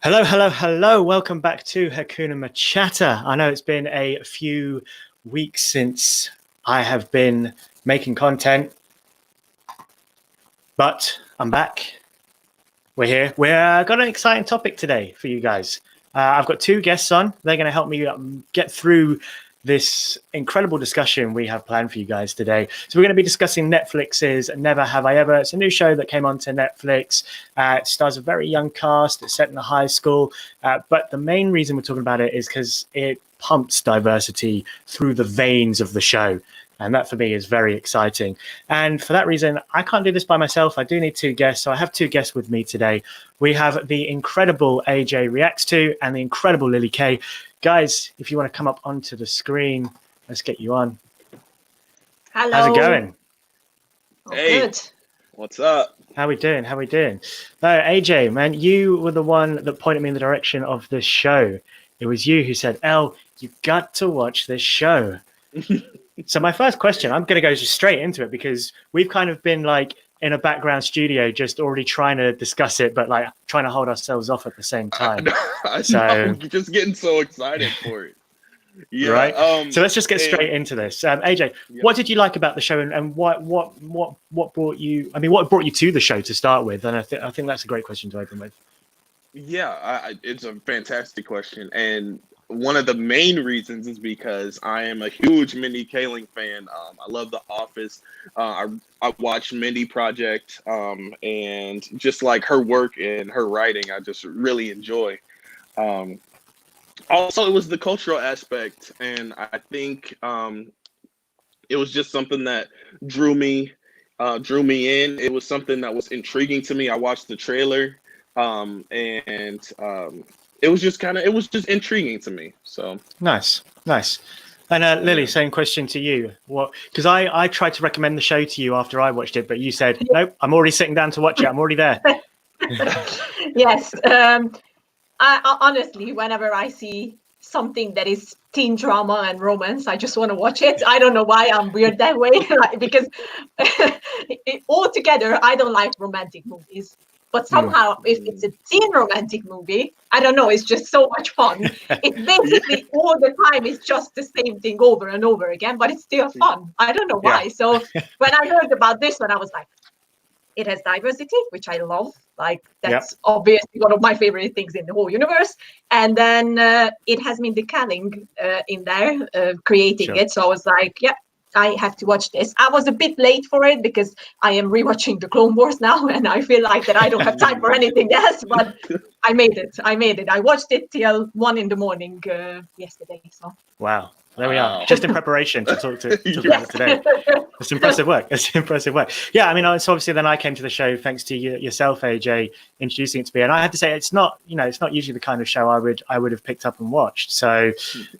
Hello, hello, hello. Welcome back to Hakuna MaChatter. I know it's been a few weeks since I have been making content, but I'm back. We're here. We've got an exciting topic today for you guys. I've got two guests on. They're going to help me get through this incredible discussion we have planned for you guys today. So we're going to be discussing Netflix's Never Have I Ever. It's a new show that came onto Netflix. It stars a very young cast. It's set in a high school. But the main reason we're talking about it is because it pumps diversity through the veins of the show. And that for me is very exciting. And for that reason, I can't do this by myself. I do need two guests. So I have two guests with me today. We have the incredible AJ Reacts To and the incredible Lily K. Guys, if you want to come up onto the screen, let's get you on. Hello. How's it going? Hey, good. What's up? How we doing? No, AJ, man, you were the one that pointed me in the direction of this show. It was you who said, "Elle, you've got to watch this show." So my first question, I'm going to go just straight into it because we've kind of been like in a background studio, just already trying to discuss it, but like trying to hold ourselves off at the same time. I know, just getting so excited for it. Yeah. Right. So let's just get straight into this. AJ, what did you like about the show, and what brought you? I mean, what brought you to the show to start with? And I think that's a great question to open with. Yeah, it's a fantastic question, and one of the main reasons is because I am a huge Mindy Kaling fan. I love The Office. I watched Mindy Project, and just like her work and her writing, I just really enjoy. Also, it was the cultural aspect, and I think it was just something that drew me in. It was something that was intriguing to me. I watched the trailer, and it was just intriguing to me. So nice. And Lily, same question to you. What? Because I tried to recommend the show to you after I watched it, but you said nope. I'm already sitting down to watch it. I'm already there. Yes. I honestly, whenever I see something that is teen drama and romance, I just want to watch it. I don't know why I'm weird that way, because altogether I don't like romantic movies. But somehow, if it's a teen romantic movie, I don't know, it's just so much fun. It's basically all the time, it's just the same thing over and over again, but it's still fun. I don't know why. Yeah. So when I heard about this one, I was like, it has diversity, which I love. Like, that's obviously one of my favorite things in the whole universe. And then it has Mindy Kaling in there creating it. So I was like, I have to watch this. I was a bit late for it because I am rewatching the Clone Wars now, and I feel like that I don't have time for anything else. But I made it. I watched it till 1 a.m. Yesterday. So wow, there we are. Just in preparation to talk about it today. It's impressive work. Yeah, I mean, so obviously then I came to the show thanks to yourself, AJ, introducing it to me, and I had to say it's not usually the kind of show I would have picked up and watched. So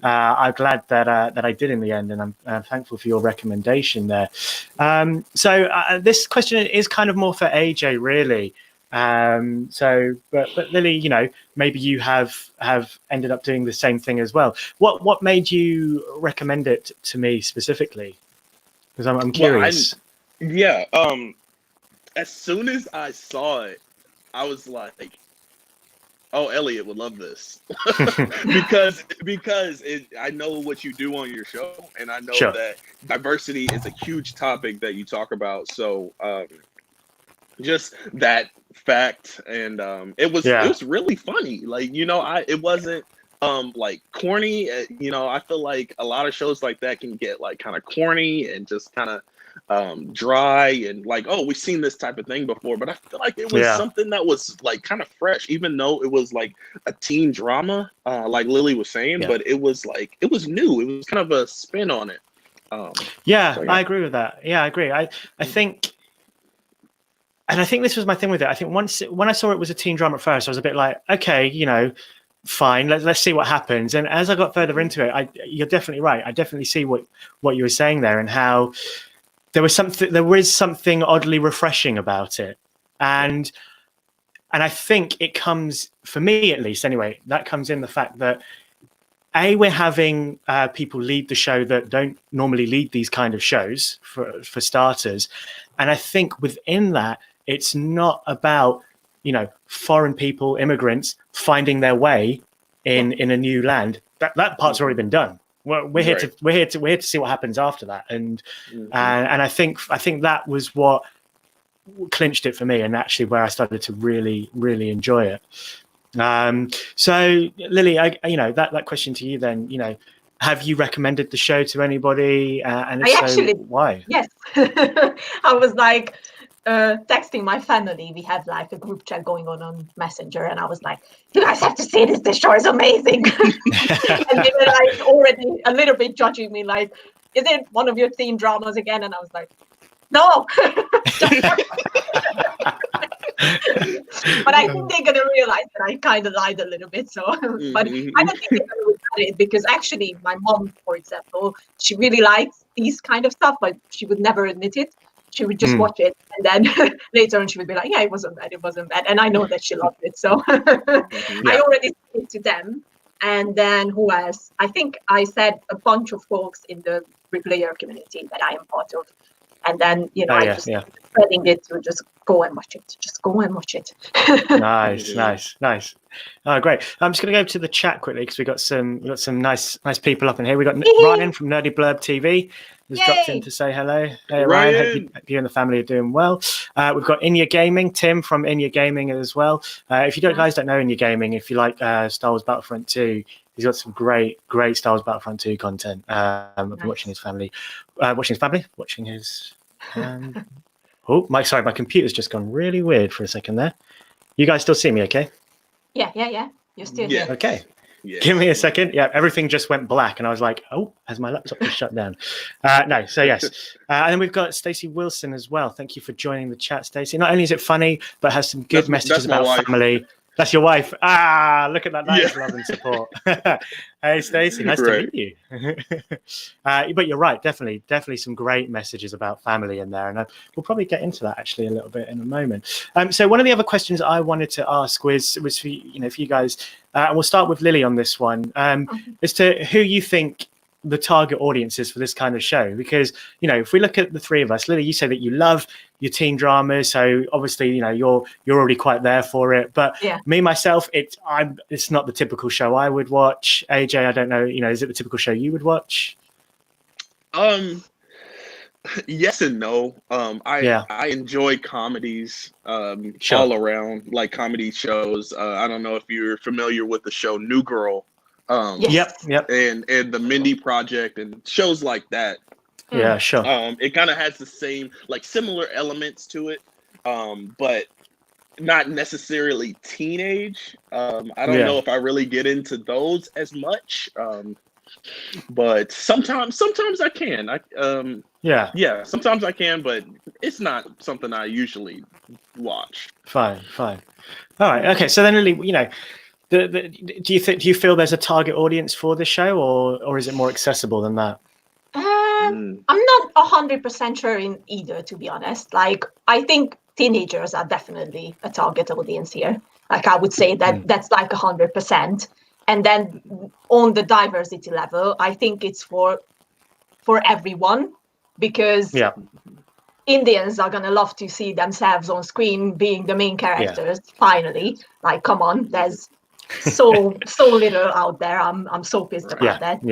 I'm glad that I did in the end, and I'm thankful for your recommendation there. So this question is kind of more for AJ, really. But Lily, maybe you have ended up doing the same thing as well. What made you recommend it to me specifically? Because I'm curious. As soon as I saw it, I was like, "Oh, Elliot would love this," because I know what you do on your show, and I know that diversity is a huge topic that you talk about. So just that fact, and it was really funny. Like, it wasn't like corny. I feel like a lot of shows like that can get like kind of corny and just kind of dry and like, oh, we've seen this type of thing before. But I feel like it was something that was like kind of fresh, even though it was like a teen drama, like Lily was saying. But it was new. It was kind of a spin on it. I agree with that. Yeah, I agree. I think. And I think this was my thing with it. I think when I saw it was a teen drama at first, I was a bit like, okay, fine, let's see what happens. And as I got further into it, you're definitely right. I definitely see what you were saying there, and how there is something oddly refreshing about it. And I think it comes, for me at least anyway, that comes in the fact that we're having people lead the show that don't normally lead these kind of shows, for starters. And I think within that, it's not about foreign people, immigrants finding their way in a new land. That part's already been done. We're here to see what happens after that, and I think that was what clinched it for me, and actually where I started to really enjoy it. So Lily, that question to you then, have you recommended the show to anybody, and if so, why? Yes. I was like texting my family. We have like a group chat going on Messenger, and I was like, you guys have to see this. This show is amazing. And they were like already a little bit judging me, like, is it one of your teen dramas again? And I was like, no. But I think they're gonna realize that I kind of lied a little bit. So, but I don't think they're gonna look at it, because actually, my mom, for example, she really likes these kind of stuff, but she would never admit it. She would just watch it, and then later on, she would be like, "Yeah, it wasn't bad," and I know that she loved it. So I already said it to them, and then who else? I think I said a bunch of folks in the player community that I am part of. And then, spreading it to just go and watch it. Just go and watch it. Nice. Oh, great. I'm just going to go to the chat quickly, because we got some nice people up in here. We got Ryan from Nerdy Blurb TV who's dropped in to say hello. Hey, Ryan. Hope you and the family are doing well. We've got Inya Gaming, Tim from Inya Gaming as well. If you guys don't know Inya Gaming, if you like Star Wars Battlefront 2, he's got some great Star Wars Battlefront 2 content. I've been watching his family, watching his. My computer's just gone really weird for a second there. You guys still see me, okay? Yeah. You're still here. Okay. Yes. Give me a second. Yeah, everything just went black, and I was like, "Oh, has my laptop just shut down?" No. So yes, and then we've got Stacey Wilson as well. Thank you for joining the chat, Stacey. Not only is it funny, but has some good messages about family. That's your wife. Look at that nice love and support. Hey, Stacey, nice to meet you. But you're right, definitely some great messages about family in there, and we'll probably get into that actually a little bit in a moment. So one of the other questions I wanted to ask was for you guys, and we'll start with Lily on this one, as to who you think the target audience is for this kind of show, because if we look at the three of us, Lily, you say that you love your teen dramas, so obviously you're already quite there for it, but me myself, it's not the typical show I would watch. AJ, I don't know, is it the typical show you would watch? Yes and no. I enjoy comedies all around, like comedy shows. I don't know if you're familiar with the show New Girl. Yep. And the Mindy Project and shows like that. Yeah, sure. It kind of has the same, like, similar elements to it, but not necessarily teenage. I don't know if I really get into those as much. But sometimes I can. Sometimes I can, but it's not something I usually watch. Fine. All right. Okay. So then, Lily, do you feel there's a target audience for this show, or is it more accessible than that? I'm not 100% sure in either, to be honest. Like, I think teenagers are definitely a target audience here. Like, I would say that's like 100%. And then on the diversity level, I think it's for everyone, because Indians are gonna love to see themselves on screen being the main characters. Finally, like, come on, there's so little out there. I'm so pissed about that.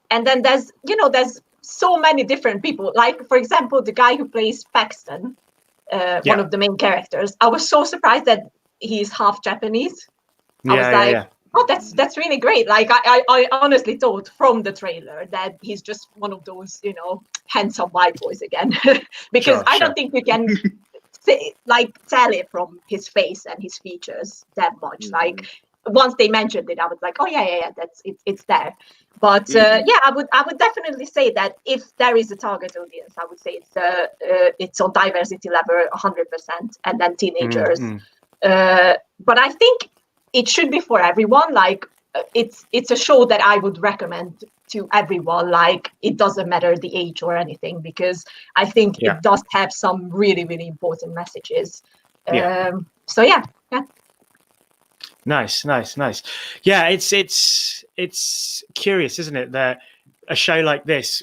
And then there's so many different people. Like, for example, the guy who plays Paxton, one of the main characters. I was so surprised that he's half Japanese. I was like, oh, that's really great. Like, I honestly thought from the trailer that he's just one of those, handsome white boys again, because I don't think you can tell it from his face and his features that much. Like, once they mentioned it, I was like, oh yeah, that's it's there. But I would definitely say that if there is a target audience, I would say it's on diversity level 100%, and then teenagers. But I think it should be for everyone. Like, it's a show that I would recommend to everyone. Like, it doesn't matter the age or anything, because I think it does have some really, really important messages. So yeah. Nice. Yeah, it's curious, isn't it, that a show like this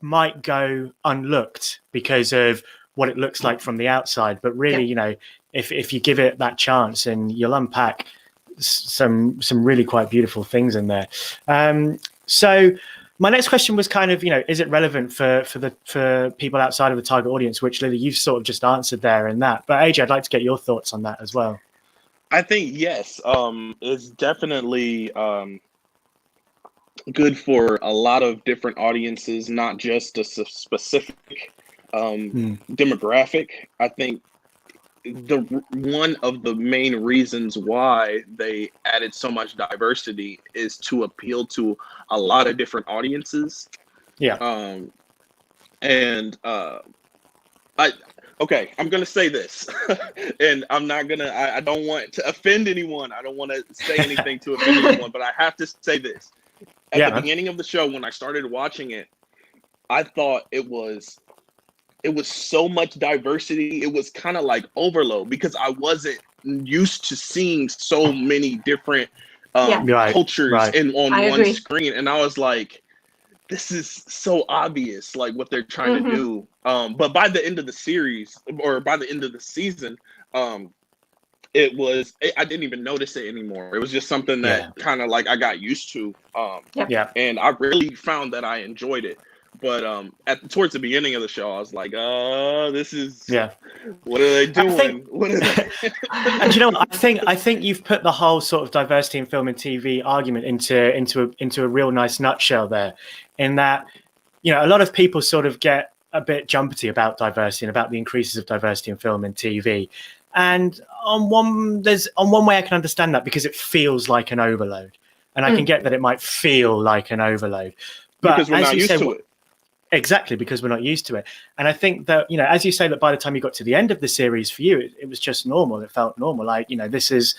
might go unlooked because of what it looks like from the outside, but really, if you give it that chance, and you'll unpack some really quite beautiful things in there. So my next question was kind of, is it relevant for people outside of the target audience, which Lily, you've sort of just answered there in that. But AJ, I'd like to get your thoughts on that as well. I think yes, it's definitely good for a lot of different audiences, not just a specific demographic. I think one of the main reasons why they added so much diversity is to appeal to a lot of different audiences. Yeah. I'm gonna say this, and I don't want to offend anyone. I don't want to say anything to offend anyone, but I have to say this. At the beginning of the show, when I started watching it, I thought it was so much diversity. It was kind of like overload, because I wasn't used to seeing so many different cultures on one screen. And I was like, this is so obvious, like what they're trying to do. But by the end of the series, or by the end of the season, I didn't even notice it anymore. It was just something that kind of like I got used to. And I really found that I enjoyed it. But towards the beginning of the show, I was like, this is what are they doing? And I think you've put the whole sort of diversity in film and TV argument into a real nice nutshell there, in that, a lot of people sort of get a bit jumpety about diversity and about the increases of diversity in film and TV. And on one way I can understand that, because it feels like an overload. And I can get that it might feel like an overload. But because we're not used to it. Exactly, because we're not used to it. And I think that, as you say, that by the time you got to the end of the series, for you, it was just normal. It felt normal. Like, this is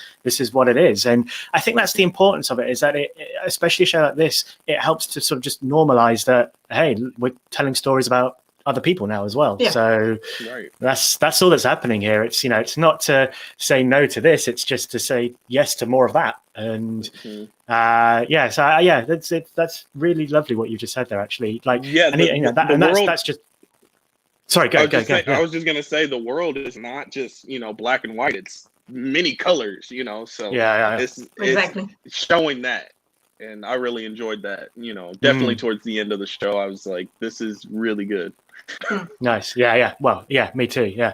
what it is. And I think that's the importance of it, is that it, especially a show like this, it helps to sort of just normalize that, hey, we're telling stories about other people now as well. Yeah. So that's all that's happening here. It's, it's not to say no to this. It's just to say yes to more of that. And that's really lovely what you just said there, actually. Like, that's just. Sorry, go. I was just gonna say, the world is not just black and white. It's many colors. So it's showing that. And I really enjoyed that. Definitely towards the end of the show, I was like, this is really good. Nice. Yeah. Well, yeah, me too. Yeah.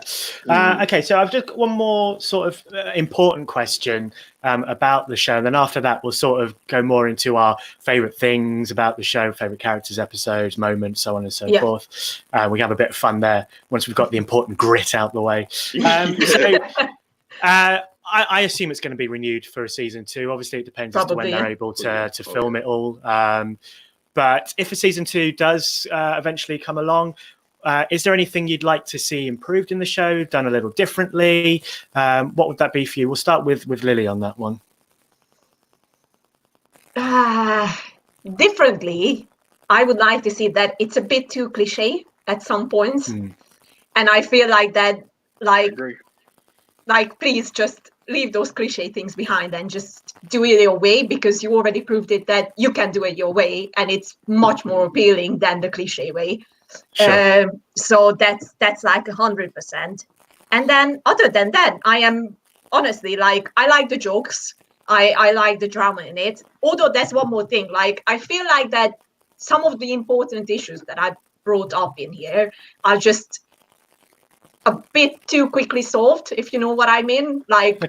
Okay, so I've just got one more sort of important question about the show. And then after that, we'll sort of go more into our favorite things about the show, favorite characters, episodes, moments, so on and so forth. We have a bit of fun there once we've got the important grit out the way. I assume it's going to be renewed for a season 2. Obviously, it depends as to when they're able to film it all. But if a season 2 does eventually come along, is there anything you'd like to see improved in the show, done a little differently? What would that be for you? We'll start with Lily on that one. Differently, I would like to see that it's a bit too cliche at some points. And I feel like that, like, please just leave those cliche things behind and just do it your way, because you already proved it that you can do it your way, and it's much more appealing than the cliche way. Sure. So that's like 100%. And then other than that, I am honestly, like, I like the jokes. I like the drama in it. Although there's one more thing, like, I feel like that some of the important issues that I brought up in here are just a bit too quickly solved, if you know what I mean. Like,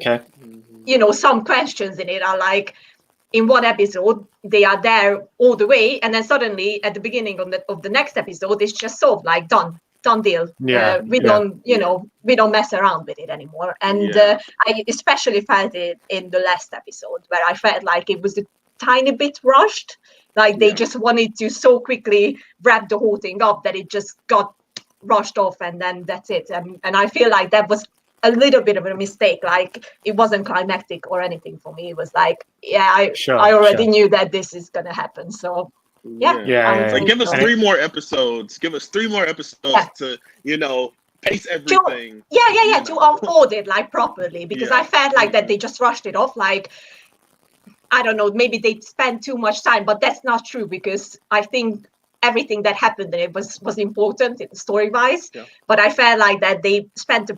some questions in it are like, in one episode, they are there all the way, and then suddenly at the beginning of the next episode, it's just solved, like done deal. We don't mess around with it anymore. And I especially felt it in the last episode, where I felt like it was a tiny bit rushed. Like they just wanted to so quickly wrap the whole thing up that it just got rushed off, and then that's it. And I feel like that was a little bit of a mistake. Like, it wasn't climactic or anything for me. It was like, I already knew that this is gonna happen. So like, give us 3 more episodes. Give us 3 more episodes to pace everything. To unfold it like properly, because I felt like that they just rushed it off. Like, I don't know, maybe they spent too much time, but that's not true, because I think everything that happened in it was important story wise. But I felt like that they spent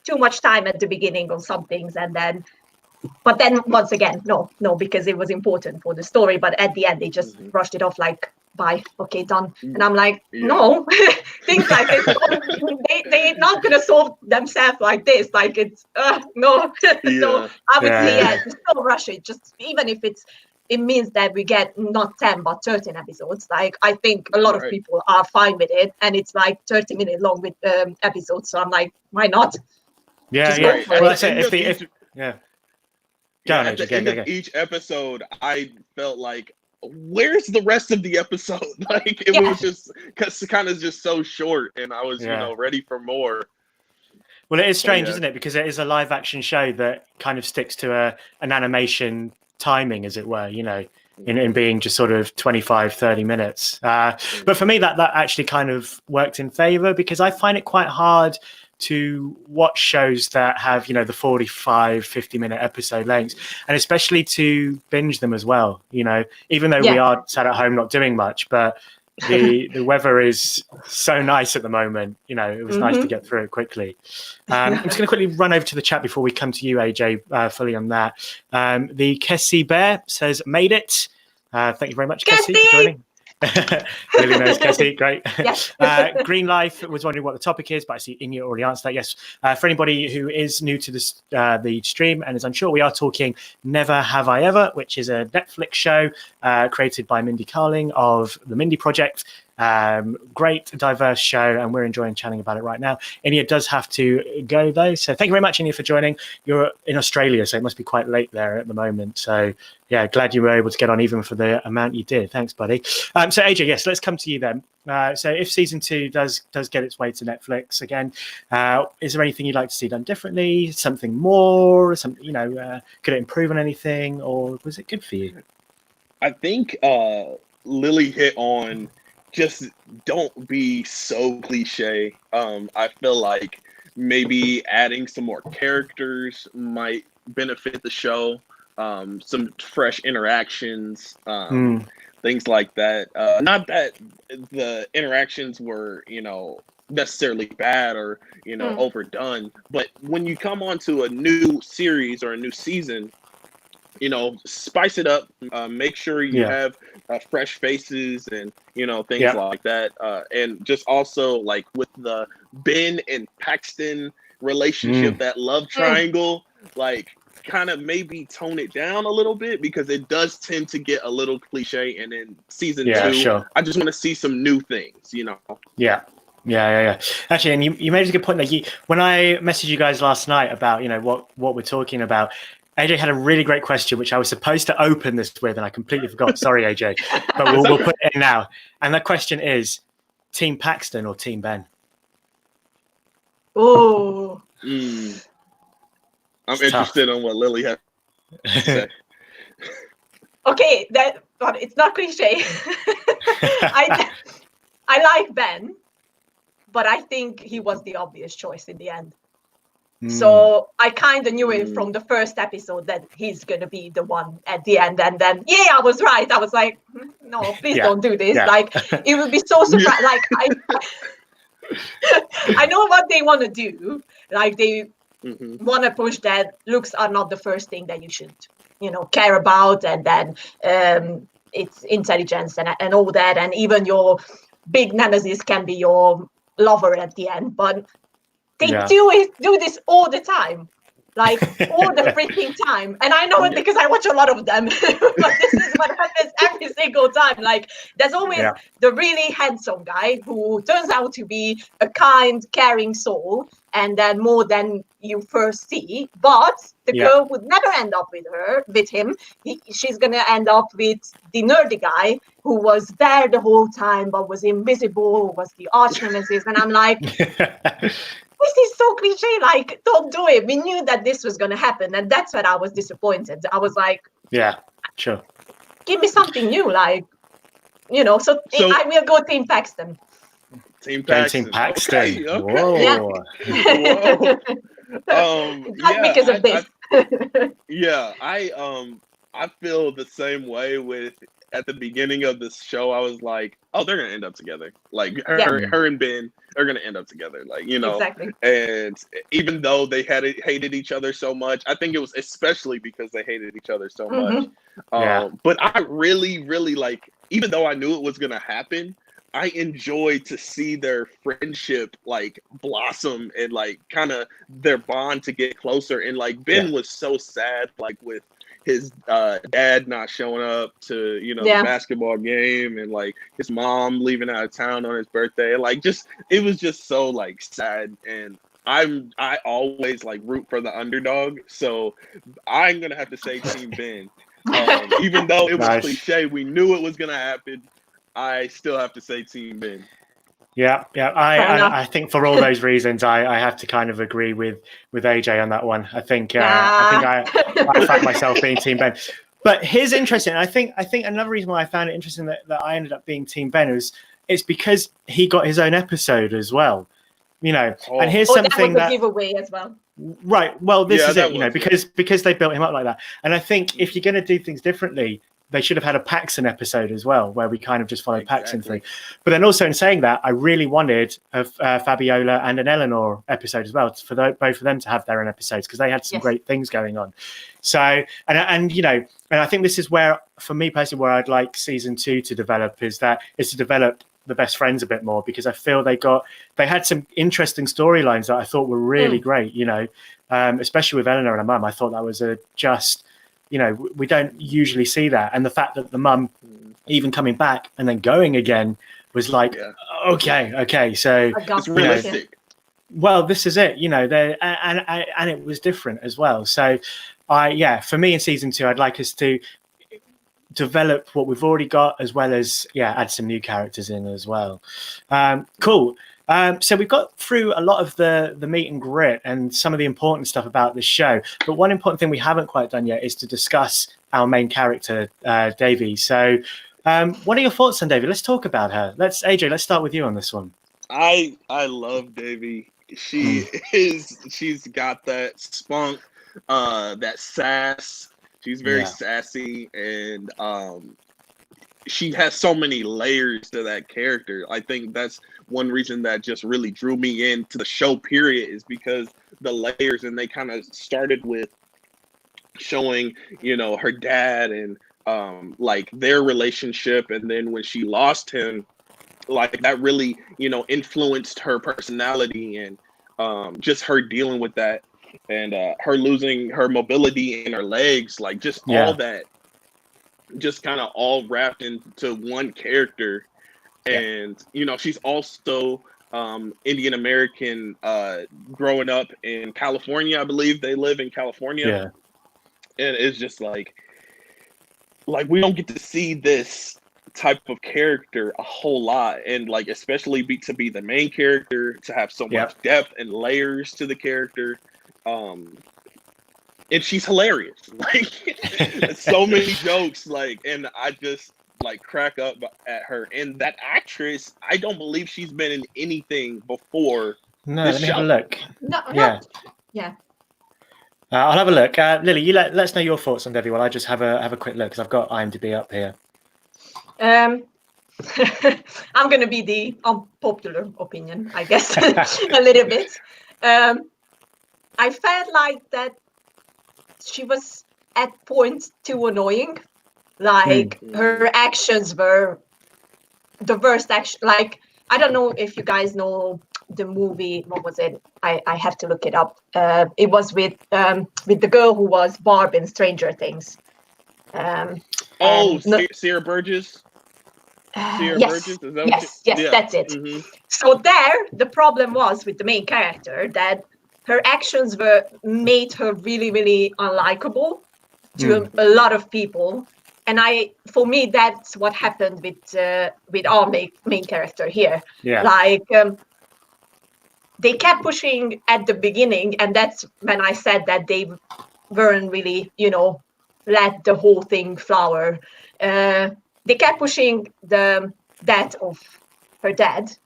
too much time at the beginning on some things, but then once again, no, because it was important for the story. But at the end, they just brushed it off like, bye, okay, done. And I'm like, no, things like this, they're not gonna solve themselves like this. Like it's no. So I would say, just don't rush it. Just even if it means that we get not 10 but 13 episodes. Like I think a lot of people are fine with it, and it's like 30-minute long with episodes. So I'm like, why not? Yeah, just well, that's it. At the end of each episode, I felt like, where's the rest of the episode? Like it was just kind of just so short, and I was ready for more. Well, it is strange, isn't it? Because it is a live action show that kind of sticks to an animation timing, as it were, in being just sort of 25-30 minutes. But for me, that actually kind of worked in favor, because I find it quite hard to watch shows that have, the 45-50 minute episode lengths, and especially to binge them as well, even though we are sat at home not doing much, but the weather is so nice at the moment. It was nice to get through it quickly. I'm just going to quickly run over to the chat before we come to you, AJ, fully on that. The Kessie Bear says, made it. Thank you very much, Kessie, for joining. Really knows Kessie, great. Yes. Green Life was wondering what the topic is, but I see Inge already answered that. Yes. For anybody who is new to this, the stream and is unsure, we are talking Never Have I Ever, which is a Netflix show created by Mindy Carling of the Mindy Project. Great, diverse show, and we're enjoying chatting about it right now. Inia does have to go though, so thank you very much, Inia, for joining. You're in Australia, so it must be quite late there at the moment. So yeah, glad you were able to get on even for the amount you did. Thanks, buddy. So AJ, yes, let's come to you then. So if season 2 does get its way to Netflix again, is there anything you'd like to see done differently? Something more? Something, could it improve on anything, or was it good for you? I think Lily hit on, just don't be so cliche. I feel like maybe adding some more characters might benefit the show. Some fresh interactions, things like that. Not that the interactions were, necessarily bad or, overdone, but when you come onto a new series or a new season, spice it up, make sure you have fresh faces and, things like that. And just also like with the Ben and Paxton relationship, that love triangle, like kind of maybe tone it down a little bit, because it does tend to get a little cliche. And in season 2, I just want to see some new things, Yeah. Actually, and you made a good point that when I messaged you guys last night about, what we're talking about, AJ had a really great question, which I was supposed to open this with, and I completely forgot. Sorry, AJ, but we'll put it in now. And the question is, Team Paxton or Team Ben? Oh. I'm interested in what Lily had to say. Okay, but it's not cliche. I like Ben, but I think he was the obvious choice in the end. So I kind of knew it from the first episode that he's going to be the one at the end. And then, I was right. I was like, no, please don't do this. Yeah. Like, it would be so surprising. Like, I know what they want to do. Like, they want to push that looks are not the first thing that you should, care about. And then it's intelligence and all that. And even your big nemesis can be your lover at the end. But they do this all the time, like all the freaking time. And I know it because I watch a lot of them. But this is what happens every single time. Like there's always the really handsome guy who turns out to be a kind, caring soul, and then more than you first see. But the girl would never end up with him. She's gonna end up with the nerdy guy who was there the whole time but was invisible, was the arch nemesis. And I'm like, this is so cliche, like, don't do it. We knew that this was going to happen, and that's when I was disappointed. I was like, sure. Give me something new, like, so I will go Team Paxton. Team Paxton. Okay. Whoa. Yeah. Whoa. Not because of this. I feel the same way with at the beginning of this show, I was like, oh, they're gonna end up together. Like her and Ben are gonna end up together. Like, you know, Exactly. and even though they hated each other so much, I think it was especially because they hated each other so much. But I really, really like, even though I knew it was gonna happen, I enjoyed to see their friendship like blossom and like kind of their bond to get closer. And like Ben was so sad, like with his dad not showing up to, you know, the basketball game, and like his mom leaving out of town on his birthday. Like, just, it was just so like sad. And I always like root for the underdog, so I'm gonna have to say Team Ben. Even though it was cliche, we knew it was gonna happen. I still have to say Team Ben. Yeah. I think for all those reasons, I have to kind of agree with AJ on that one. I think I found myself being Team Ben. But here's interesting. I think another reason why I found it interesting that I ended up being Team Ben is it's because he got his own episode as well. You know, and here's something that was a giveaway as well. Right. Well, this is it. You know, because they built him up like that. And I think if you're going to do things differently, they should have had a Paxton episode as well, where we kind of just followed Paxton through. But then also in saying that, I really wanted a Fabiola and an Eleanor episode as well, for both of them to have their own episodes, because they had some great things going on. So, and you know, and I think this is where, for me personally, where I'd like season 2 to develop is to develop the best friends a bit more, because I feel they had some interesting storylines that I thought were really great, you know, especially with Eleanor and her mum. I thought that was you know, we don't usually see that. And the fact that the mum even coming back and then going again was like, okay. So it's realistic. Well, this is it, you know, and it was different as well. So for me in season 2, I'd like us to develop what we've already got, as well as add some new characters in as well. Cool. So we've got through a lot of the meat and grit and some of the important stuff about the show, but one important thing we haven't quite done yet is to discuss our main character, Davy. So what are your thoughts on Davy? Let's talk about her. AJ, let's start with you on this one. I love Davy. She's got that spunk, that sass. She's very sassy, and she has so many layers to that character. I think that's one reason that just really drew me into the show, period, is because the layers. And they kind of started with showing, you know, her dad and like their relationship. And then when she lost him, like that really, you know, influenced her personality, and just her dealing with that, and her losing her mobility in her legs, like just all that, just kind of all wrapped into one character. And you know, she's also Indian American, growing up in California. I believe they live in California. And it's just like we don't get to see this type of character a whole lot, and like especially to be the main character, to have so much depth and layers to the character. And she's hilarious, like so many jokes, like, and I just like crack up at her. And that actress, I don't believe she's been in anything before. No, let me have a look. No. I'll have a look. Lily, you let us know your thoughts on Debbie while I just have a quick look, because I've got IMDb up here. I'm going to be the unpopular opinion, I guess, a little bit. I felt like that she was at points too annoying. Like her actions were the worst action. Like, I don't know if you guys know the movie. What was it? I have to look it up. It was with the girl who was Barb in Stranger Things. Sierra Burgess. Yes, Burgess? Is that yes, that's it. Mm-hmm. So there, the problem was with the main character that her actions made her really, really unlikable to a lot of people. And for me, that's what happened with our main character here. Yeah. Like, they kept pushing at the beginning, and that's when I said that they weren't really, you know, let the whole thing flower. They kept pushing the death of her dad,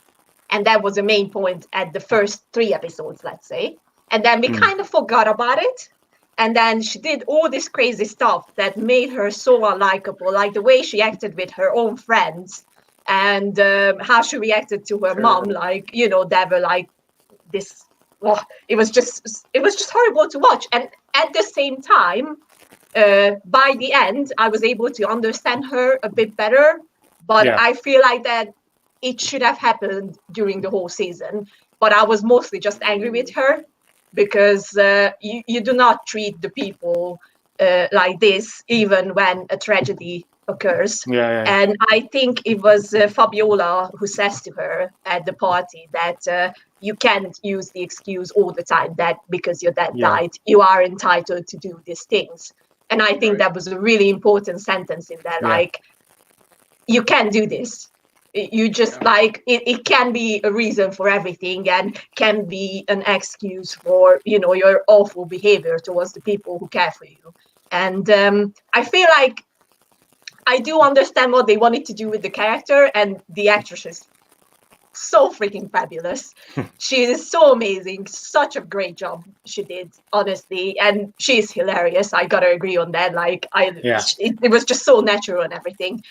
and that was a main point at the first 3 episodes, let's say. And then we kind of forgot about it. And then she did all this crazy stuff that made her so unlikable, like the way she acted with her own friends, and how she reacted to her mom. Like, you know, they were like this. Oh, it was just horrible to watch. And at the same time, by the end, I was able to understand her a bit better. But I feel like that it should have happened during the whole season. But I was mostly just angry with her, because you do not treat the people like this, even when a tragedy occurs. And I think it was Fabiola who says to her at the party that you can't use the excuse all the time that because your dad died, you are entitled to do these things. And I think that was a really important sentence in there. Like, you can't do this. You just like it can be a reason for everything, and can be an excuse for, you know, your awful behavior towards the people who care for you. And I feel like I do understand what they wanted to do with the character, and the actress is so freaking fabulous. She is so amazing. Such a great job she did, honestly, and she's hilarious. I gotta agree on that. Like, it was just so natural and everything.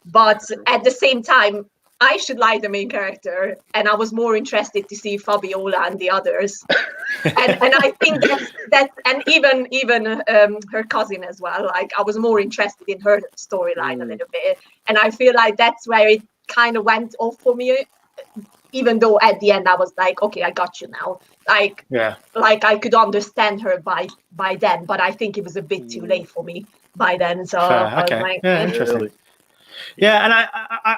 But at the same time, I should like the main character, and I was more interested to see Fabiola and the others. and I think that and even her cousin as well. Like, I was more interested in her storyline a little bit, and I feel like that's where it kind of went off for me. Even though at the end I was like, okay, I got you now. Like I could understand her by then, but I think it was a bit too late for me by then. So I was like, interesting. Yeah, and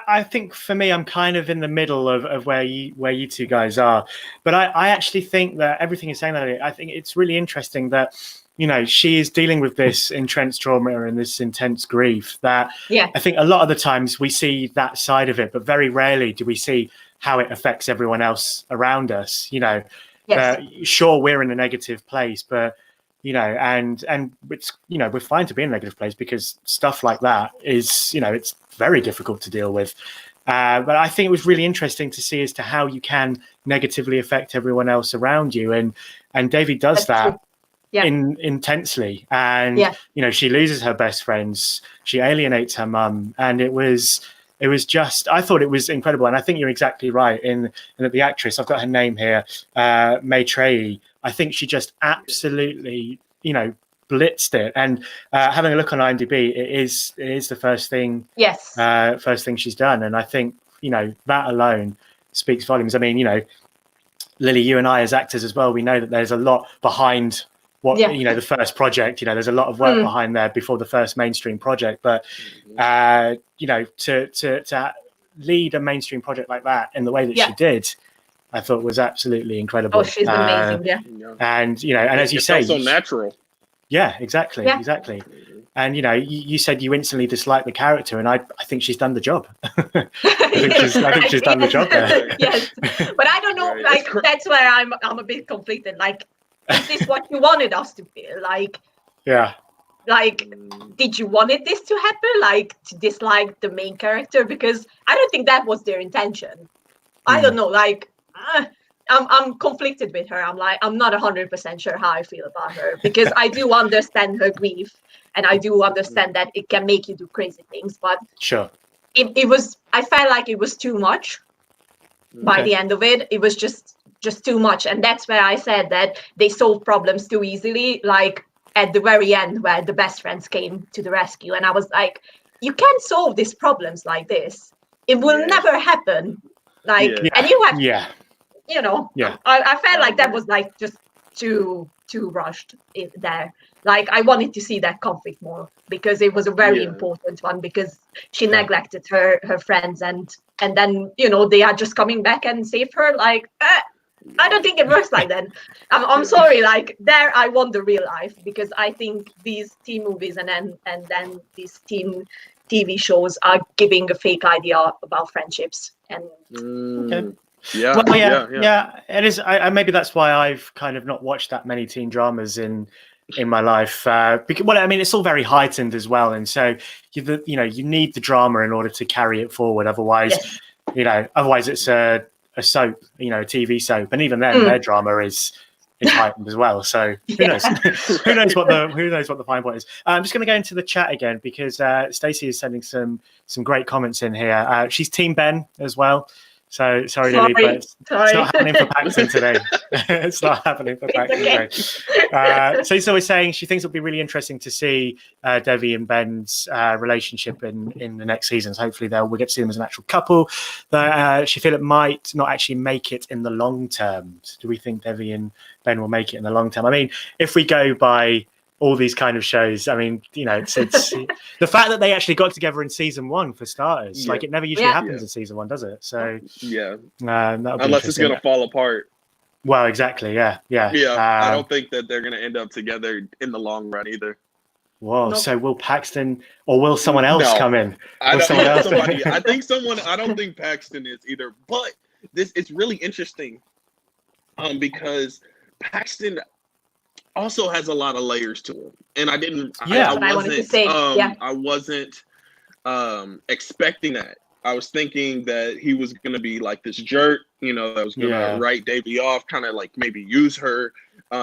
I think for me, I'm kind of in the middle of where you two guys are. But I actually think that everything you're saying, I think it's really interesting that, you know, she is dealing with this intense trauma and this intense grief that I think a lot of the times we see that side of it, but very rarely do we see how it affects everyone else around us. You know, sure, we're in a negative place, but you know, and it's, you know, we're fine to be in a negative place because stuff like that is, you know, it's very difficult to deal with. But I think it was really interesting to see as to how you can negatively affect everyone else around you, and Davy does that intensely. And you know, she loses her best friends, she alienates her mum, and it was just, I thought it was incredible. And I think you're exactly right in that the actress, I've got her name here, Maitreyi, I think she just absolutely, you know, blitzed it. And having a look on IMDb, it is the first thing she's done. And I think, you know, that alone speaks volumes. I mean, you know, Lily, you and I as actors as well, we know that there's a lot behind what, you know, the first project, you know, there's a lot of work behind there before the first mainstream project. But, you know, to lead a mainstream project like that in the way that she did, I thought was absolutely incredible. Oh, she's amazing, And, you know, and as you say, so natural. Yeah, exactly. And, you know, you said you instantly disliked the character, and I think she's done the job. I think she's done the job there. Yes, but I don't know, like, that's where I'm a bit conflicted. Like, is this what you wanted us to feel? Like, like, did you wanted this to happen? Like, to dislike the main character? Because I don't think that was their intention. I don't know, like, I'm conflicted with her. I'm like, I'm not 100% sure how I feel about her, because I do understand her grief, and I do understand that it can make you do crazy things. But it was, I felt like it was too much by the end of it. It was just too much. And that's where I said that they solve problems too easily. Like at the very end, where the best friends came to the rescue, and I was like, you can't solve these problems like this. It will never happen. Like, and you have, you know, I felt like that was like just too rushed there. Like, I wanted to see that conflict more, because it was a very important one, because she neglected her friends, and then, you know, they are just coming back and save her. Like, I don't think it works like that. I'm sorry, like, there I want the real life, because I think these teen movies and then these teen TV shows are giving a fake idea about friendships. And it is. Maybe that's why I've kind of not watched that many teen dramas in my life, because, well, I mean, it's all very heightened as well, and so you need the drama in order to carry it forward. Otherwise, it's a soap, you know, a TV soap, and even then, their drama is is heightened as well. So who knows? who knows what the fine point is? I'm just going to go into the chat again because Stacey is sending some great comments in here. She's Team Ben as well. So sorry, Lily, but it's not happening for Paxton today. It's not happening for Paxton today. So she's always saying she thinks it'll be really interesting to see Devi and Ben's relationship in the next seasons. Hopefully, we'll get to see them as an actual couple. She feel it might not actually make it in the long term. So do we think Devi and Ben will make it in the long term? I mean, if we go by all these kind of shows, I mean, you know, it's the fact that they actually got together in season 1 for starters. Like, it never usually happens in season 1, does it? So unless it's gonna fall apart. Well, exactly. Yeah. I don't think that they're gonna end up together in the long run either. Whoa. Nope. So will Paxton or will someone else come in? I don't think Paxton is either. But it's really interesting, because Paxton also has a lot of layers to him, and I wasn't expecting that. I was thinking that he was going to be like this jerk, you know, that was going to write Davy off, kind of like maybe use her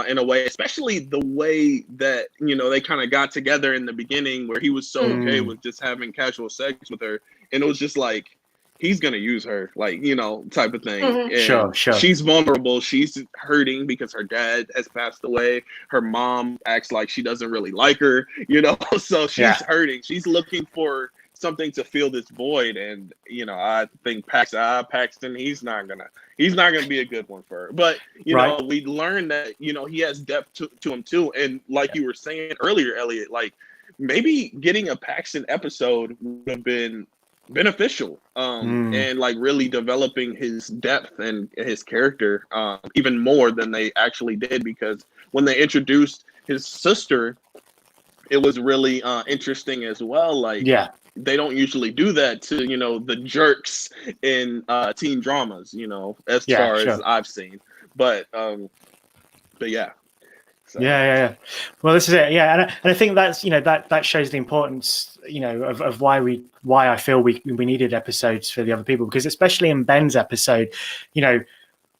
in a way, especially the way that, you know, they kind of got together in the beginning where he was so okay with just having casual sex with her, and it was just like, he's gonna use her, like, you know, type of thing. And sure. She's vulnerable. She's hurting because her dad has passed away. Her mom acts like she doesn't really like her, you know. So she's hurting. She's looking for something to fill this void. And you know, I think Paxton, he's not gonna be a good one for her. But you know, we learned that, you know, he has depth to him too. And like you were saying earlier, Elliot, like maybe getting a Paxton episode would have been beneficial, and like really developing his depth and his character even more than they actually did, because when they introduced his sister, it was really interesting as well. Like, they don't usually do that to, you know, the jerks in teen dramas, you know, as far as I've seen. But yeah. So. Yeah. Well, this is it. Yeah, and I think that's, you know, that shows the importance, you know, of why I feel we needed episodes for the other people, because especially in Ben's episode, you know,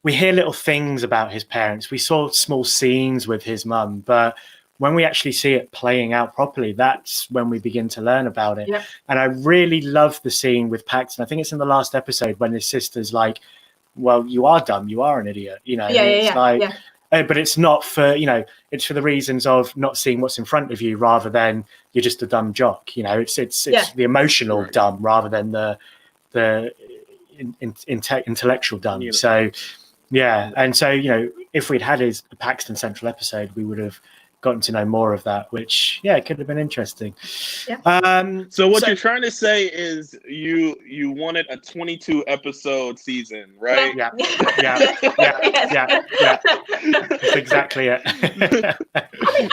we hear little things about his parents. We saw small scenes with his mum, but when we actually see it playing out properly, that's when we begin to learn about it. And I really love the scene with Paxton. I think it's in the last episode when his sister's like, "Well, you are dumb. You are an idiot." You know, but it's not for, you know, it's for the reasons of not seeing what's in front of you, rather than you're just a dumb jock. You know, it's the emotional dumb rather than the intellectual dumb. So and so, you know, if we'd had his Paxton Central episode, we would have gotten to know more of that, which it could have been interesting. So what you're trying to say is you wanted a 22 episode season, right? Yeah. That's exactly it.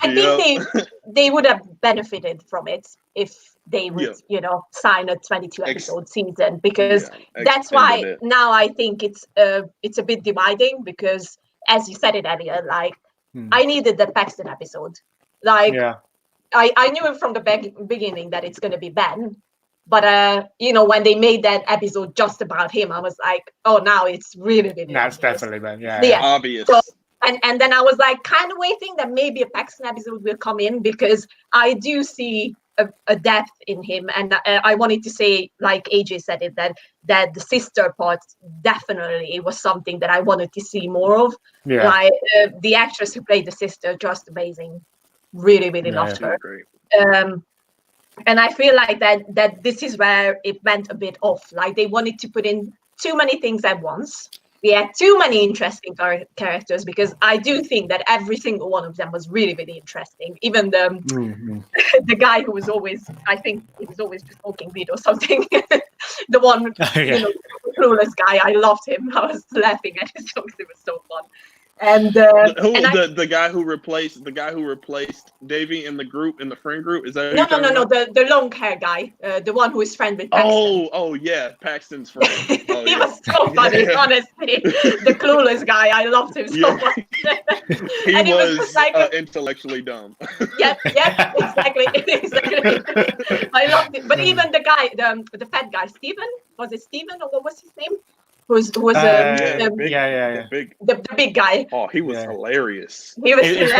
I think they would have benefited from it if they would, you know, sign a 22 episode season, because that's why now I think it's a bit dividing, because as you said it earlier, like, I needed the Paxton episode. Like, I knew it from the beginning that it's going to be Ben. But, you know, when they made that episode just about him, I was like, oh, now it's really that's obvious. Definitely Ben. Obvious. So, and then I was like kind of waiting that maybe a Paxton episode will come in, because I do see a depth in him. And I wanted to say, like AJ said it, that the sister part definitely was something that I wanted to see more of. Like, the actress who played the sister, just amazing. Really loved her. Great. And I feel like that this is where it went a bit off. Like, they wanted to put in too many things at once. We had too many interesting characters, because I do think that every single one of them was really interesting. Even the guy who was always, I think he was always just smoking weed or something. The one, you know, clueless guy. I loved him. I was laughing at his jokes. It was so fun. And the guy who replaced Davey in the friend group, is that no, the long hair guy, the one who is friend with Paxton. Paxton's friend. He was so funny, honestly. The clueless guy, I loved him so much. He was like, intellectually dumb. Yep, exactly. I loved it. But even the guy, the fat guy, Steven, was it Steven, or what was his name? who was The the big guy. Oh, he was hilarious. He was It's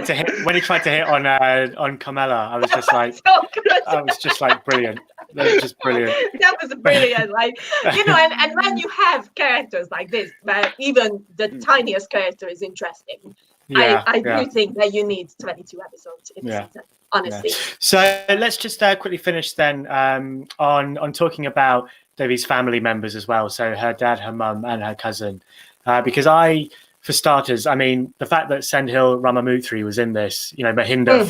hilarious. when he tried to hit on Carmela. I was just like, So good. I was just like, brilliant. That was just brilliant. That was brilliant. Like, you know, and when you have characters like this, where even the tiniest character is interesting, I do think that you need 22 episodes in a season, honestly. So let's just quickly finish then on talking about Devi's family members as well. So her dad, her mum, and her cousin. Because for starters, I mean, the fact that Sendhil Ramamurthy was in this, you know, Mahinda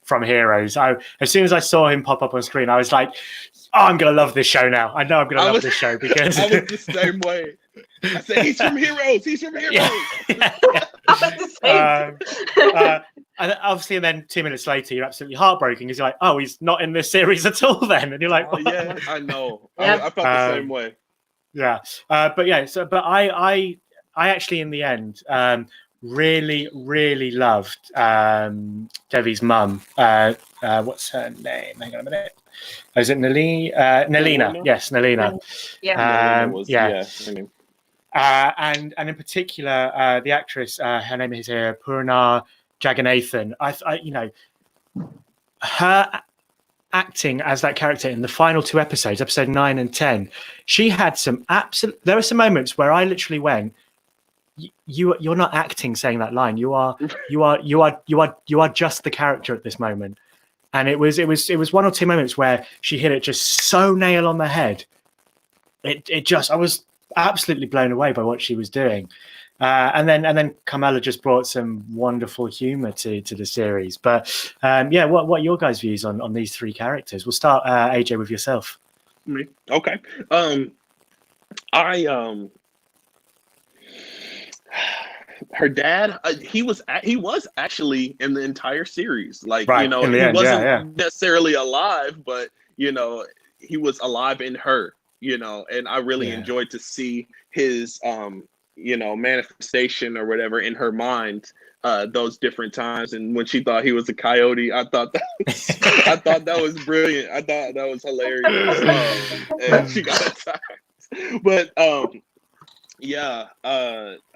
from Heroes. As soon as I saw him pop up on screen, I was like, "Oh, I'm gonna love this show now. I know I'm gonna love this show because I was the same way. I said, "He's from Heroes. He's from Heroes." I was the same. And obviously, and then 2 minutes later, you're absolutely heartbroken because you're like, "Oh, he's not in this series at all." Then, and you're like, "Oh yeah, I know." I felt the same way. Yeah, but I actually, in the end, really loved Devi's mum. What's her name? Hang on a minute. Is it Nelina? Yes, Nelina. Her name. And in particular, the actress, her name is Purna Jagannathan. You know, her acting as that character in the final 2 episodes, episode 9 and 10, she had some absolute. There were some moments where I literally went, "You're not acting, saying that line. You are just the character at this moment." And it was 1 or 2 moments where she hit it just so nail on the head. I was absolutely blown away by what she was doing. And then Carmela just brought some wonderful humor to the series. But what are your guys' views on these 3 characters? We'll start AJ with yourself. Okay. Her dad, he was actually in the entire series. Like, you know, he wasn't necessarily alive, but you know, he was alive in her. You know, and I really enjoyed to see his you know, manifestation or whatever in her mind those different times. And when she thought he was a coyote, I thought that was brilliant. I thought that was hilarious. And she got attacked. But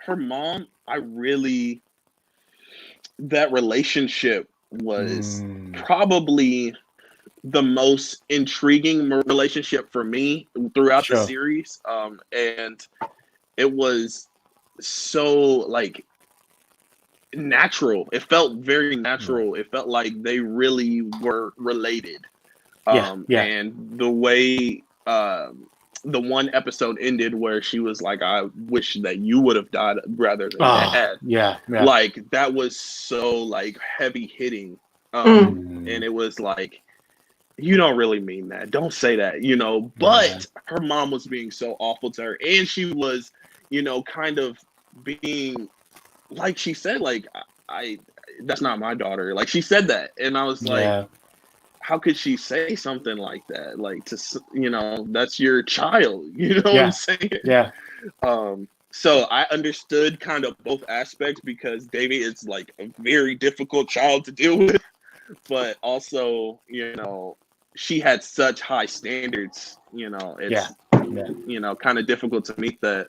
her mom, that relationship was probably the most intriguing relationship for me throughout the series. And it was so like natural. It felt very natural. It felt like they really were related. And the way the one episode ended where she was like, "I wish that you would have died rather than Dad." Like that was so like heavy hitting. And it was like, you don't really mean that. Don't say that, you know. But her mom was being so awful to her, and she was, you know, kind of being, like she said, like, I that's not my daughter. Like she said that, and I was like, how could she say something like that? Like, to, you know, that's your child. You know what I'm saying? Yeah. So I understood kind of both aspects, because Davy is like a very difficult child to deal with, but also, you know, she had such high standards, you know, it's, you know, kind of difficult to meet that.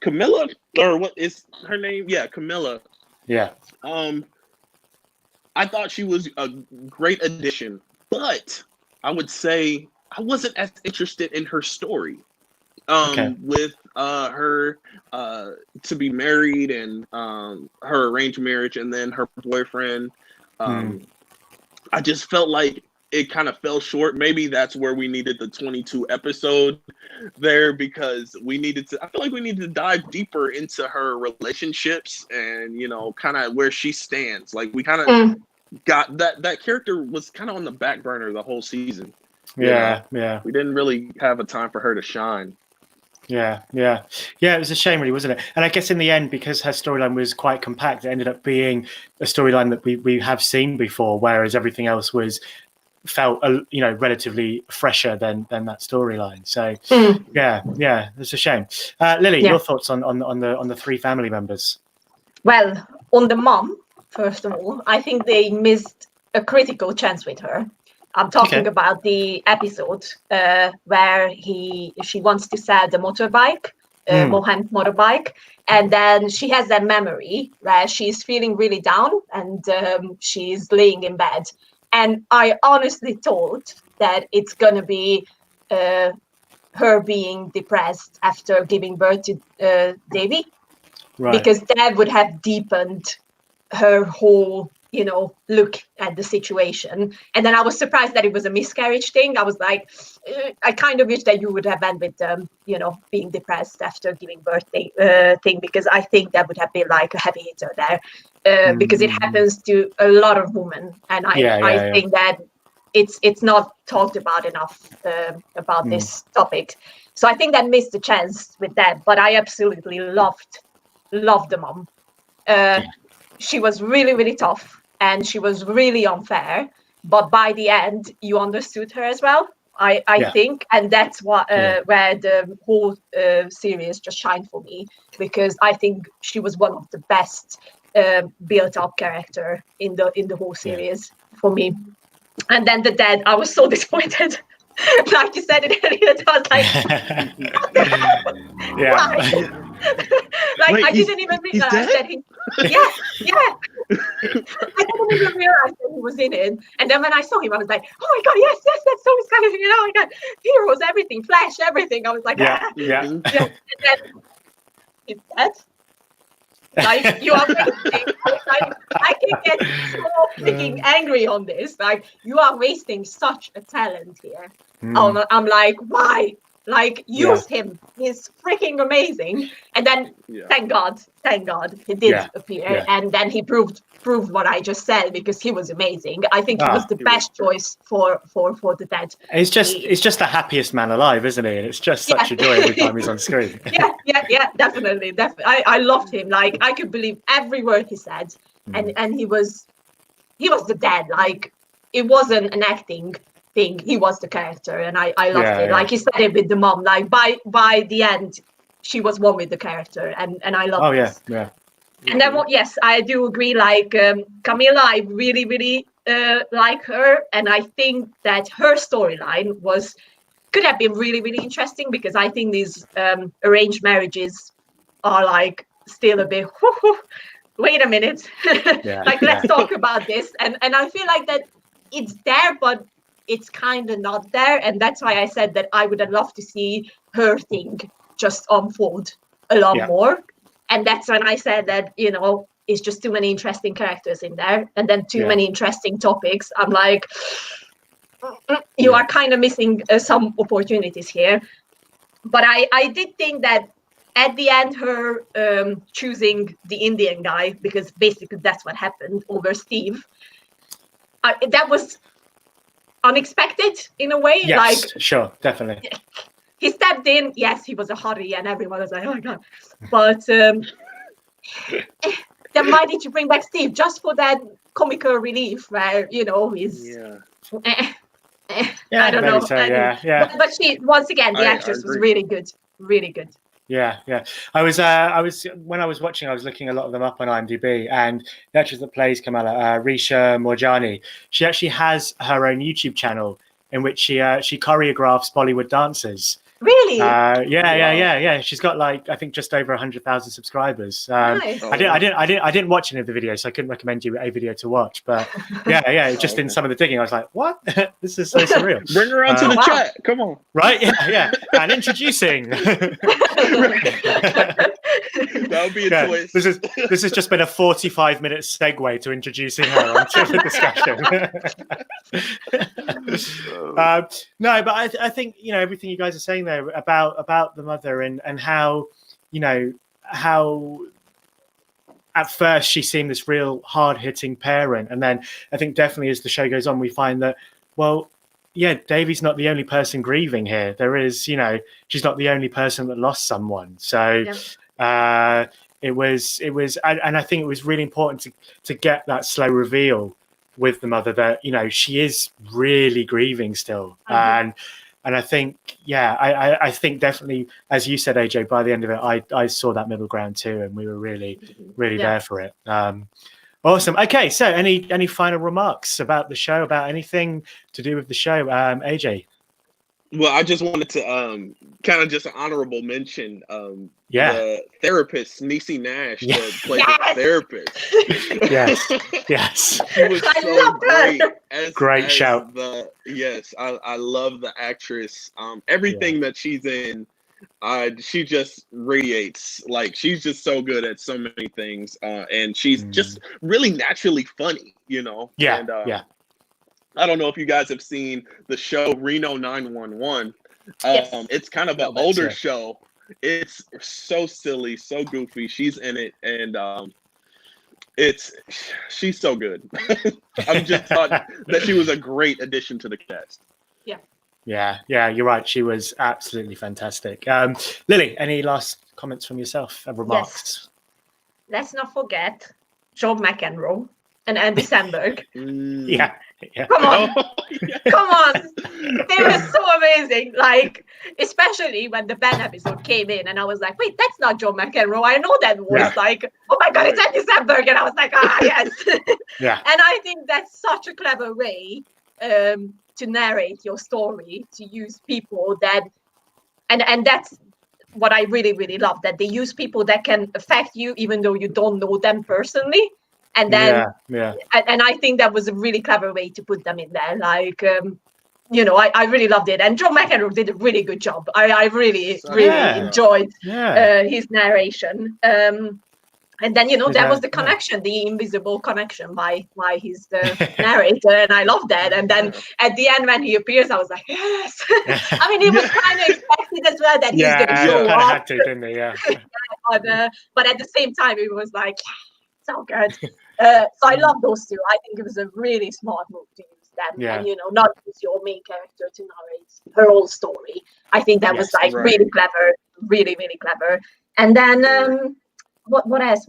Camilla, or what is her name? Yeah, Camilla. Yeah. I thought she was a great addition, but I would say I wasn't as interested in her story. With her to be married and her arranged marriage and then her boyfriend. I just felt like it kind of fell short. Maybe that's where we needed the 22 episode there, because we needed to, I feel like we needed to dive deeper into her relationships and, you know, kind of where she stands. Like we kind of got that character was kind of on the back burner the whole season. Yeah. We didn't really have a time for her to shine. Yeah. It was a shame, really, wasn't it? And I guess in the end, because her storyline was quite compact, it ended up being a storyline that we have seen before, whereas everything else felt, you know, relatively fresher than that storyline. So yeah, it's a shame. Lily, your thoughts on the 3 family members? Well, on the mom, first of all, I think they missed a critical chance with her. I'm talking about the episode where she wants to sell the motorbike Mohan's motorbike, and then she has that memory where she's feeling really down and she's laying in bed. And I honestly thought that it's gonna be her being depressed after giving birth to Davy, because that would have deepened her whole, look at the situation. And then I was surprised that it was a miscarriage thing. I was like, I kind of wish that you would have ended with, being depressed after giving birth thing, because I think that would have been like a heavy hitter there, because it happens to a lot of women, and I think that it's not talked about enough about this topic. So I think that missed a chance with that. But I absolutely loved the mom. She was really, really tough, and she was really unfair. But by the end, you understood her as well, I think. And that's what where the whole series just shined for me, because I think she was one of the best built-up character in the whole series for me. And then the dad, I was so disappointed. Like you said it earlier, I was like, why? Like, wait, I didn't even realize that he, I didn't even realize that he was in it. And then when I saw him, I was like, oh my God, yes, that's so exciting. I got heroes, everything, Flash, everything. I was like, And then he's dead. Like, you are wasting, I can get so freaking angry on this. Like, you are wasting such a talent here. I'm like, why? Like, use him. He's freaking amazing. And then, thank God, he did appear. And then he proved what I just said, because he was amazing. I think he was the best choice for the dad. He's just the happiest man alive, isn't he? And it's just such a joy every time he's on screen. Definitely. I loved him. Like, I could believe every word he said. And he was the dad. Like, it wasn't an acting thing. He was the character, and I loved it. Like you said it with the mom. Like, by the end, she was one with the character, and I loved it. And then, yes, I do agree. Like, Camilla, I really, really like her, and I think that her storyline could have been really, really interesting, because I think these arranged marriages are like still a bit. Wait a minute, like, let's talk about this. And I feel like that it's there, but it's kind of not there. And that's why I said that I would have loved to see her thing just unfold a lot more. And that's when I said that, it's just too many interesting characters in there, and then too many interesting topics. I'm like, you are kind of missing some opportunities here. But I did think that at the end, her choosing the Indian guy, because basically that's what happened, over Steve, that was unexpected in a way. Yes, like, sure, definitely. He stepped in. Yes, he was a hottie, and everyone was like, "Oh my God!" But then why did you bring back Steve just for that comical relief, where he's I don't know. So, But she, once again, the actress was really good, really good. Yeah. I was when I was watching, I was looking a lot of them up on IMDb, and the actress that plays Kamala, Risha Morjani, she actually has her own YouTube channel in which she choreographs Bollywood dancers. Really? Yeah. She's got, like, I think just over 100,000 subscribers. Nice. I didn't watch any of the videos, so I couldn't recommend you a video to watch. But just in some of the digging, I was like, what? This is so surreal. Bring her onto the chat. Come on. Right? Yeah. And introducing. That would be a twist. This has just been a 45-minute segue to introducing her onto the discussion. No, but I think everything you guys are saying there about the mother and how how at first she seemed this real hard-hitting parent, and then I think definitely as the show goes on, we find that Davy's not the only person grieving here. There is, she's not the only person that lost someone. So it was, and I think it was really important to get that slow reveal with the mother that, she is really grieving still. And I think, I think definitely, as you said, AJ, by the end of it, I saw that middle ground too, and we were really there for it. Awesome. Okay, so any final remarks about the show, about anything to do with the show, AJ? Well, I just wanted to kind of just an honorable mention the therapist, Niecy Nash, that played the therapist. Yes. She was so great. Great shout. I love the actress. Everything that she's in, she just radiates. Like, she's just so good at so many things, and she's just really naturally funny, you know. I don't know if you guys have seen the show Reno 911. It's kind of an older show. It's so silly, so goofy. She's in it, and she's so good. I just thought that she was a great addition to the cast. Yeah, you're right. She was absolutely fantastic. Lily, any last comments from yourself and remarks? Yes. Let's not forget John McEnroe and Andy Samberg. Yeah. Come on. Come on. They were so amazing. Like, especially when the Ben episode came in and I was like, wait, that's not John McEnroe. I know that voice. Like, oh my God, it's Andy Samberg. And I was like, yes. And I think that's such a clever way to narrate your story, to use people that, and that's what I really, really love, that they use people that can affect you even though you don't know them personally. And then, and I think that was a really clever way to put them in there. Like, you know, I really loved it. And John McEnroe did a really good job. I really enjoyed his narration. And then, you know, that was the connection, the invisible connection by his narrator. And I loved that. And then at the end, when he appears, I was like, yes. I mean, it was kind of expected as well that he's going to show up. Had to, didn't he? Yeah. But at the same time, it was like, so good. So I love those two. I think it was a really smart move to use them. And, you know, not use your main character to narrate her whole story. I think that was like really clever, really, really clever. And then what else?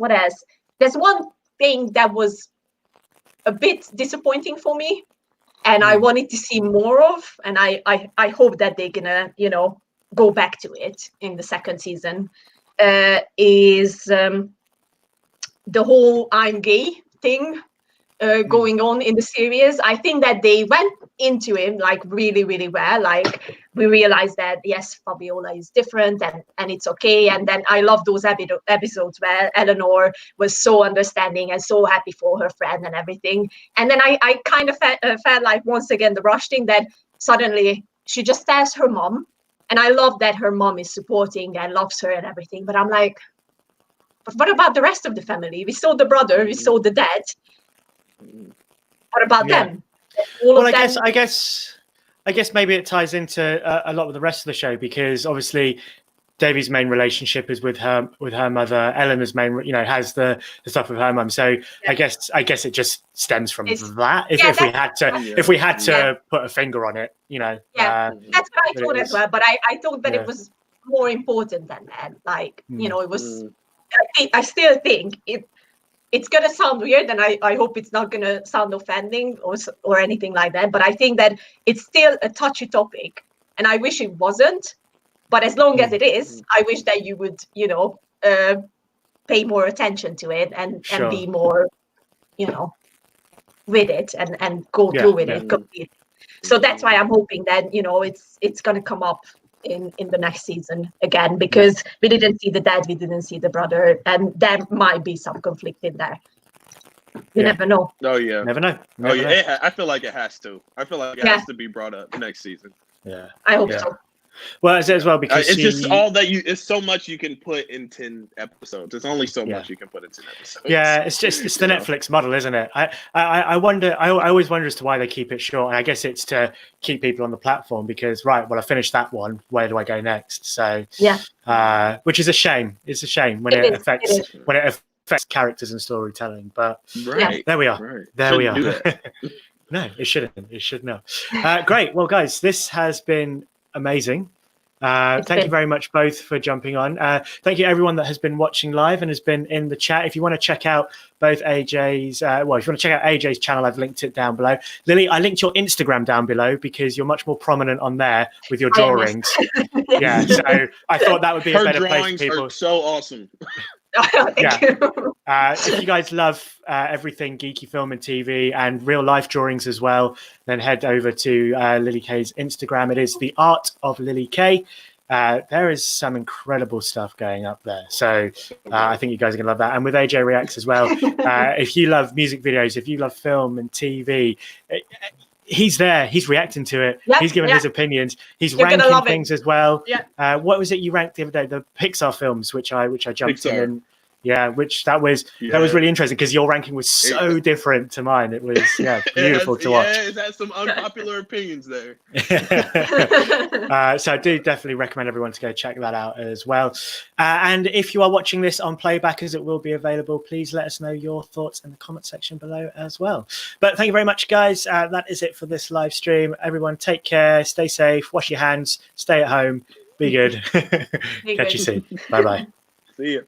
There's one thing that was a bit disappointing for me and I wanted to see more of. And I hope that they're gonna, you know, go back to it in the second season, is the whole I'm gay thing going on in the series. I think that they went into it like really, really well. Like, we realized that yes, Fabiola is different and it's okay. And then I love those episodes where Eleanor was so understanding and so happy for her friend and everything. And then I kind of felt like, once again, the Rush thing, that suddenly she just tells her mom, and I love that her mom is supporting and loves her and everything, but I'm like, but what about the rest of the family? We saw the brother, we saw the dad. What about them? I guess maybe it ties into a lot of the rest of the show, because obviously Davy's main relationship is with her mother. Eleanor's main, you know, has the stuff with her mum. So I guess it just stems from that. If we had to put a finger on it, you know. Yeah, that's what I thought as well. But I thought that it was more important than that. Like, you know, it was. I still think it's going to sound weird, and I hope it's not going to sound offending or anything like that. But I think that it's still a touchy topic, and I wish it wasn't. But as long as it is, I wish that you would, you know, pay more attention to it and be more, you know, with it and go through with it completely. So that's why I'm hoping that, you know, it's going to come up in the next season again, because we didn't see the dad, we didn't see the brother, and there might be some conflict in there. You never know. Oh yeah, never know. I feel like it has to. I feel like it has to be brought up next season. Yeah, I hope so. Well, as well, because it's just all that it's so much you can put in 10 episodes. There's only so much you can put in 10 episodes. Yeah, it's the Netflix model, isn't it? I wonder. I always wonder as to why they keep it short. And I guess it's to keep people on the platform, because I finished that one. Where do I go next? So which is a shame. It's a shame when it affects characters and storytelling. But there we are. Right. There we are. Do that. No, it shouldn't. It should not. Great. Well, guys, this has been amazing. Thank you very much both for jumping on. Thank you everyone that has been watching live and has been in the chat. If you want to check out both AJ's, if you want to check out AJ's channel, I've linked it down below. Lily, I linked your Instagram down below because you're much more prominent on there with your drawings. So I thought that would be a better place for people. Her drawings are so awesome. Thank you. If you guys love everything geeky film and TV and real life drawings as well, then head over to Lily Kay's Instagram. It is The Art of Lily Kay. There is some incredible stuff going up there. So I think you guys are going to love that. And with AJ Reacts as well, if you love music videos, if you love film and TV, he's there. He's reacting to it. Yep, he's giving yep. his opinions. He's You're gonna ranking love it. things as well. Yeah. What was it you ranked the other day? The Pixar films, which I jumped in Pixar. and which that was really interesting because your ranking was so different to mine. It was beautiful to watch. Yeah, it has some unpopular opinions there. So I do definitely recommend everyone to go check that out as well. And if you are watching this on playback, as it will be available, please let us know your thoughts in the comment section below as well. But thank you very much, guys. That is it for this live stream. Everyone take care, stay safe, wash your hands, stay at home, be good. Catch you soon. Bye-bye. See ya.